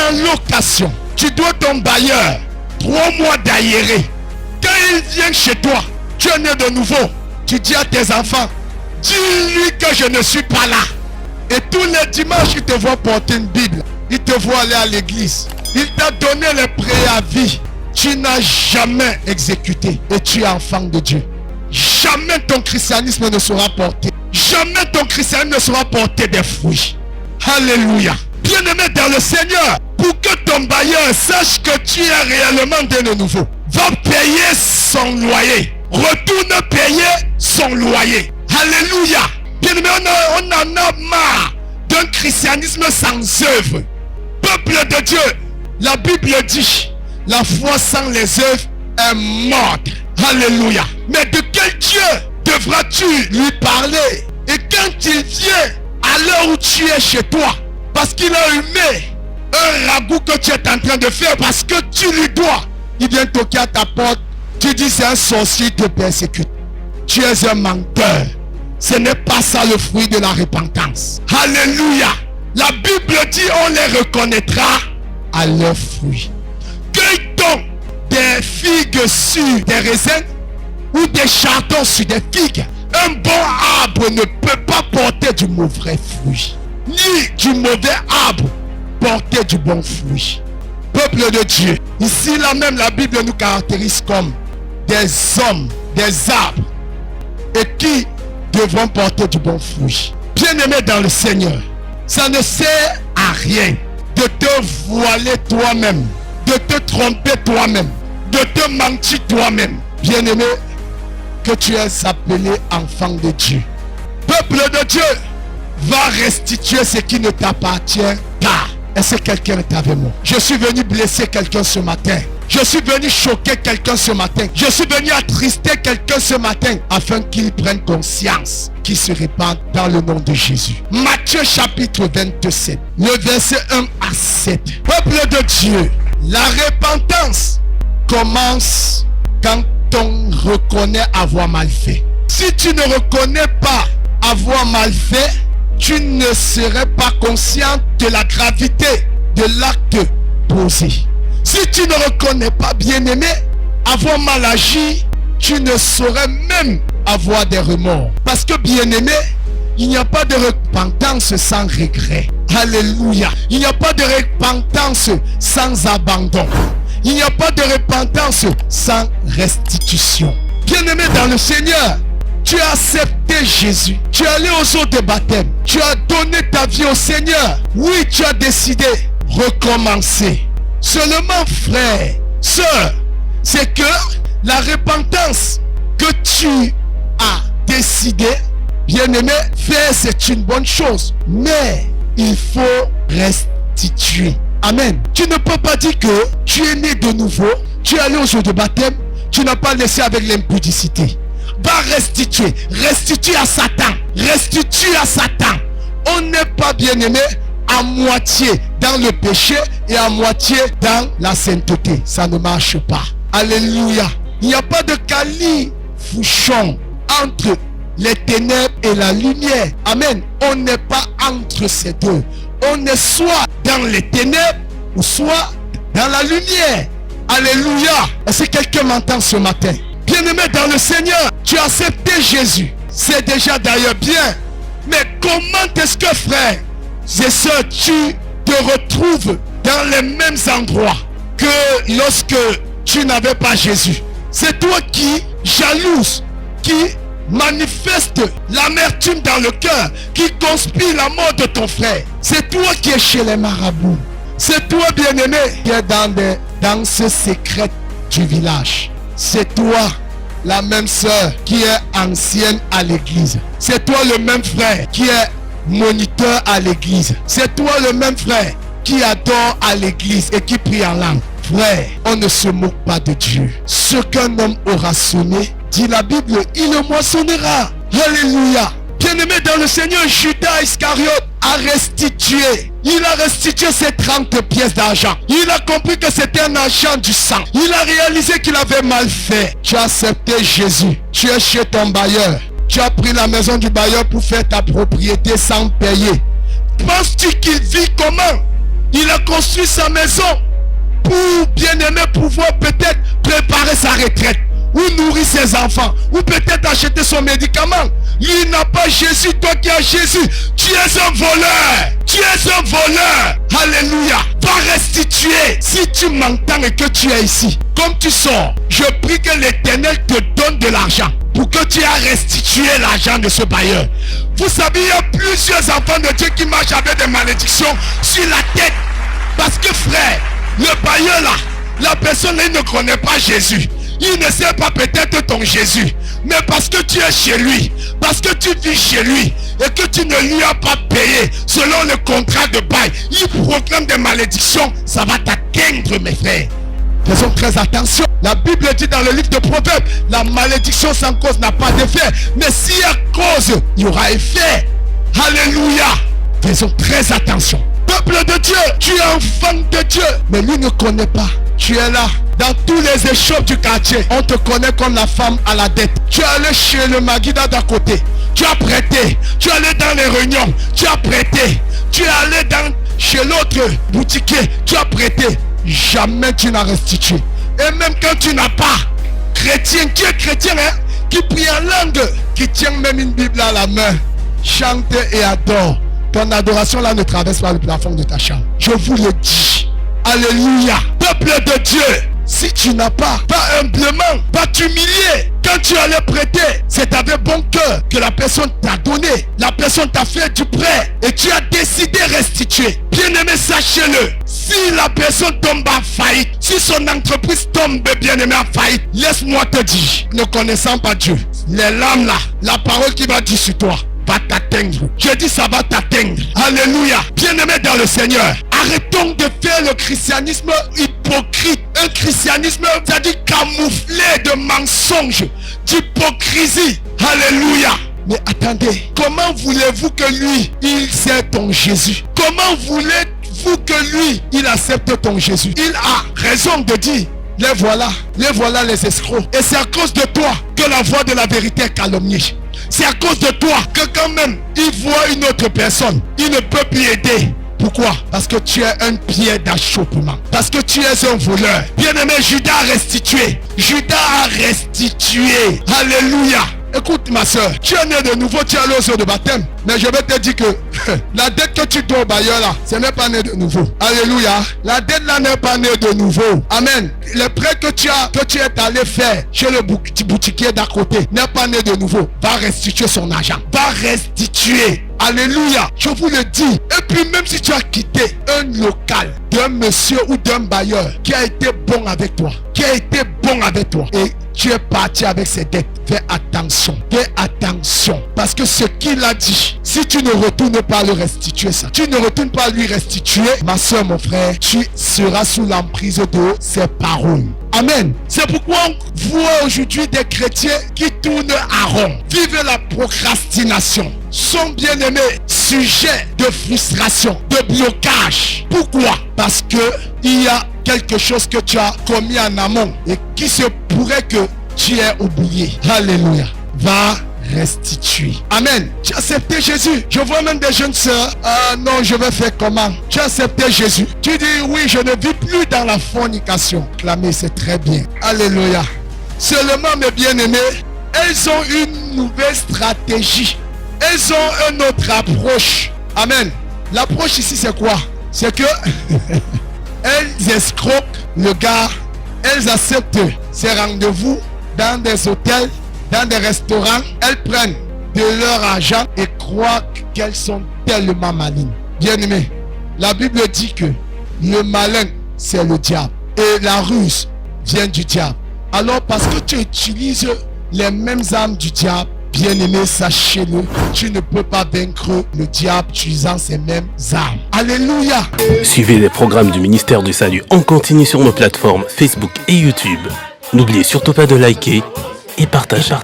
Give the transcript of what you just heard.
en location. Tu dois ton bailleur 3 mois d'aéré. Quand il vient chez toi, tu es né de nouveau. Tu dis à tes enfants, dis-lui que je ne suis pas là. Et tous les dimanches, il te voit porter une Bible. Il te voit aller à l'église. Il t'a donné le préavis. Tu n'as jamais exécuté. Et tu es enfant de Dieu. Jamais ton christianisme ne sera porté. Jamais ton christianisme ne sera porté des fruits. Alléluia. Bien-aimé dans le Seigneur, pour que ton bailleur sache que tu es réellement né de nouveau, va payer son loyer. Retourne payer son loyer. Alléluia. Bien-aimé, on en a marre d'un christianisme sans œuvre. Peuple de Dieu, la Bible dit, la foi sans les œuvres est morte. Alléluia. Mais de quel Dieu devras-tu lui parler? Et quand il vient à l'heure où tu es chez toi, parce qu'il a humé un ragoût que tu es en train de faire, parce que tu lui dois, il vient toquer à ta porte, tu dis c'est un sorcier qui te persécute. Tu es un menteur. Ce n'est pas ça le fruit de la repentance. Alléluia. La Bible dit on les reconnaîtra à leurs fruits. Cueille-t-on des figues sur des raisins ou des chardons sur des figues? Un bon arbre ne peut pas porter du mauvais fruit, ni du mauvais arbre porter du bon fruit. Peuple de Dieu, ici là même la Bible nous caractérise comme des hommes, des arbres, et qui devront porter du bon fruit. Bien-aimé dans le Seigneur, ça ne sert à rien de te voiler toi-même, de te tromper toi-même, de te mentir toi-même. Bien-aimé, que tu es appelé enfant de Dieu. Peuple de Dieu, va restituer ce qui ne t'appartient pas. Est-ce que quelqu'un est avec moi? Je suis venu blesser quelqu'un ce matin. Je suis venu choquer quelqu'un ce matin. Je suis venu attrister quelqu'un ce matin afin qu'il prenne conscience, qu'il se répande dans le nom de Jésus. Matthieu chapitre 27, le verset 1 à 7. Peuple de Dieu, la repentance commence quand on reconnaît avoir mal fait. Si tu ne reconnais pas avoir mal fait, tu ne serais pas conscient de la gravité de l'acte posé. Si tu ne reconnais pas, bien-aimé, avoir mal agi, tu ne saurais même avoir des remords. Parce que, bien-aimé, il n'y a pas de repentance sans regret. Alléluia. Il n'y a pas de repentance sans abandon. Il n'y a pas de repentance sans restitution. Bien-aimé dans le Seigneur, tu as accepté Jésus. Tu es allé aux eaux de baptême. Tu as donné ta vie au Seigneur. Oui, tu as décidé de recommencer. Seulement, frère, sœur, c'est que la repentance que tu as décidé, bien-aimé, faire, c'est une bonne chose. Mais il faut restituer. Amen. Tu ne peux pas dire que tu es né de nouveau, tu es allé aux eaux de baptême, tu n'as pas laissé avec l'impudicité. Va restituer. Restitue à Satan. Restitue à Satan. On n'est pas, bien-aimé, à moitié dans le péché et à moitié dans la sainteté. Ça ne marche pas. Alléluia. Il n'y a pas de califourchon entre les ténèbres et la lumière. Amen. On n'est pas entre ces deux. On est soit dans les ténèbres ou soit dans la lumière. Alléluia. Est-ce que quelqu'un m'entend ce matin? Bien-aimé dans le Seigneur, tu as accepté Jésus. C'est déjà d'ailleurs bien. Mais comment est-ce que, frère et sœurs, tu te retrouves dans les mêmes endroits que lorsque tu n'avais pas Jésus? C'est toi qui jalouse, qui manifeste l'amertume dans le cœur, qui conspire la mort de ton frère. C'est toi qui es chez les marabouts. C'est toi, bien-aimé, qui es dans ce secret du village. C'est toi, la même sœur, qui est ancienne à l'église. C'est toi le même frère qui est moniteur à l'église. C'est toi le même frère qui adore à l'église et qui prie en langue. Frère, on ne se moque pas de Dieu. Ce qu'un homme aura semé, dit la Bible, il le moissonnera. Alléluia. Bien-aimé dans le Seigneur, Judas Iscariote a restitué. Il a restitué ses 30 pièces d'argent. Il a compris que c'était un argent du sang. Il a réalisé qu'il avait mal fait. Tu as accepté Jésus. Tu es chez ton bailleur. Tu as pris la maison du bailleur pour faire ta propriété sans payer. Penses-tu qu'il vit comment? Il a construit sa maison pour, bien aimé, pouvoir peut-être préparer sa retraite, ou nourrir ses enfants, ou peut-être acheter son médicament. Lui n'a pas Jésus, toi qui as Jésus, tu es un voleur. Tu es un voleur. Alléluia. Va restituer. Si tu m'entends et que tu es ici, comme tu sors, je prie que l'Éternel te donne de l'argent pour que tu aies restitué l'argent de ce bailleur. Vous savez, il y a plusieurs enfants de Dieu qui marchent avec des malédictions sur la tête. Parce que frère, le bailleur là, la personne là, il ne connaît pas Jésus. Il ne sait pas peut-être ton Jésus. Mais parce que tu es chez lui, parce que tu vis chez lui, et que tu ne lui as pas payé selon le contrat de bail, il proclame des malédictions, ça va t'atteindre mes frères. Faisons très attention. La Bible dit dans le livre de Proverbes, la malédiction sans cause n'a pas d'effet. Mais s'il y a cause, il y aura effet. Alléluia. Faisons très attention. Peuple de Dieu, tu es enfant de Dieu, mais lui ne connaît pas. Tu es là, dans tous les échoppes du quartier, on te connaît comme la femme à la dette. Tu es allé chez le Maguida d'à côté, tu as prêté. Tu es allé dans les réunions, tu as prêté. Tu es allé chez l'autre boutiquier, tu as prêté. Jamais tu n'as restitué. Et même quand tu n'as pas, chrétien, qui est chrétien, hein, qui prie en langue, qui tient même une Bible à la main, chante et adore. Ton adoration là ne traverse pas le plafond de ta chambre. Je vous le dis. Alléluia. Peuple de Dieu, si tu n'as pas humblement, pas t'humilier. Quand tu allais prêter, c'est avec bon cœur que la personne t'a donné. La personne t'a fait du prêt et tu as décidé de restituer. Bien-aimé, sachez-le. Si la personne tombe en faillite, si son entreprise tombe, bien-aimé, en faillite, laisse-moi te dire, ne connaissant pas Dieu, les lames là, la parole qui va dire sur toi, va t'atteindre. Je dis ça va t'atteindre. Alléluia. Bien-aimé dans le Seigneur, arrêtons de faire le christianisme hypocrite. Un christianisme, c'est-à-dire camouflé de mensonges, d'hypocrisie. Alléluia. Mais attendez, comment voulez-vous que lui, il sait ton Jésus? Comment voulez-vous que lui, il accepte ton Jésus? Il a raison de dire, les voilà les escrocs. Et c'est à cause de toi que la voix de la vérité est calomniée. C'est à cause de toi que quand même il voit une autre personne, il ne peut plus aider. Pourquoi? Parce que tu es un pied d'achoppement. Parce que tu es un voleur. Bien-aimé, Judas a restitué. Judas a restitué. Alléluia. Écoute ma soeur, tu es né de nouveau, tu es allé au sein de baptême. Mais je vais te dire que la dette que tu dois au bailleur là, ce n'est pas né de nouveau. Alléluia. La dette là n'est pas née de nouveau. Amen. Le prêt que tu es allé faire chez le boutiquier d'à côté n'est pas né de nouveau. Va restituer son argent. Va restituer. Alléluia. Je vous le dis. Et puis même si tu as quitté un local d'un monsieur ou d'un bailleur qui a été bon avec toi, et tu es parti avec ses dettes, fais attention. Parce que ce qu'il a dit, si tu ne retournes pas le restituer ça, tu ne retournes pas lui restituer, ma soeur, mon frère, tu seras sous l'emprise de ses paroles. Amen. C'est pourquoi on voit aujourd'hui des chrétiens qui tournent à rond, vivent la procrastination, sont bien aimés, sujets de frustration, de blocage. Pourquoi? Parce que il y a quelque chose que tu as commis en amont et qui se pourrait que tu aies oublié. Alléluia. Va restituer. Amen. Tu as accepté Jésus. Je vois même des jeunes sœurs. Ah non, je vais faire comment? Tu as accepté Jésus. Tu dis oui, je ne vis plus dans la fornication. Clamez, c'est très bien. Alléluia. Seulement, mes bien-aimés, elles ont une nouvelle stratégie. Elles ont une autre approche. Amen. L'approche ici, c'est quoi? C'est que elles escroquent le gars. Elles acceptent ces rendez-vous dans des hôtels, dans des restaurants. Elles prennent de leur argent et croient qu'elles sont tellement malignes. Bien-aimés, la Bible dit que le malin, c'est le diable. Et la ruse vient du diable. Alors parce que tu utilises les mêmes armes du diable, bien-aimé, sachez-le, tu ne peux pas vaincre le diable utilisant ces mêmes armes. Alléluia. Suivez les programmes du ministère du Salut en continu sur nos plateformes Facebook et YouTube. N'oubliez surtout pas de liker et partager.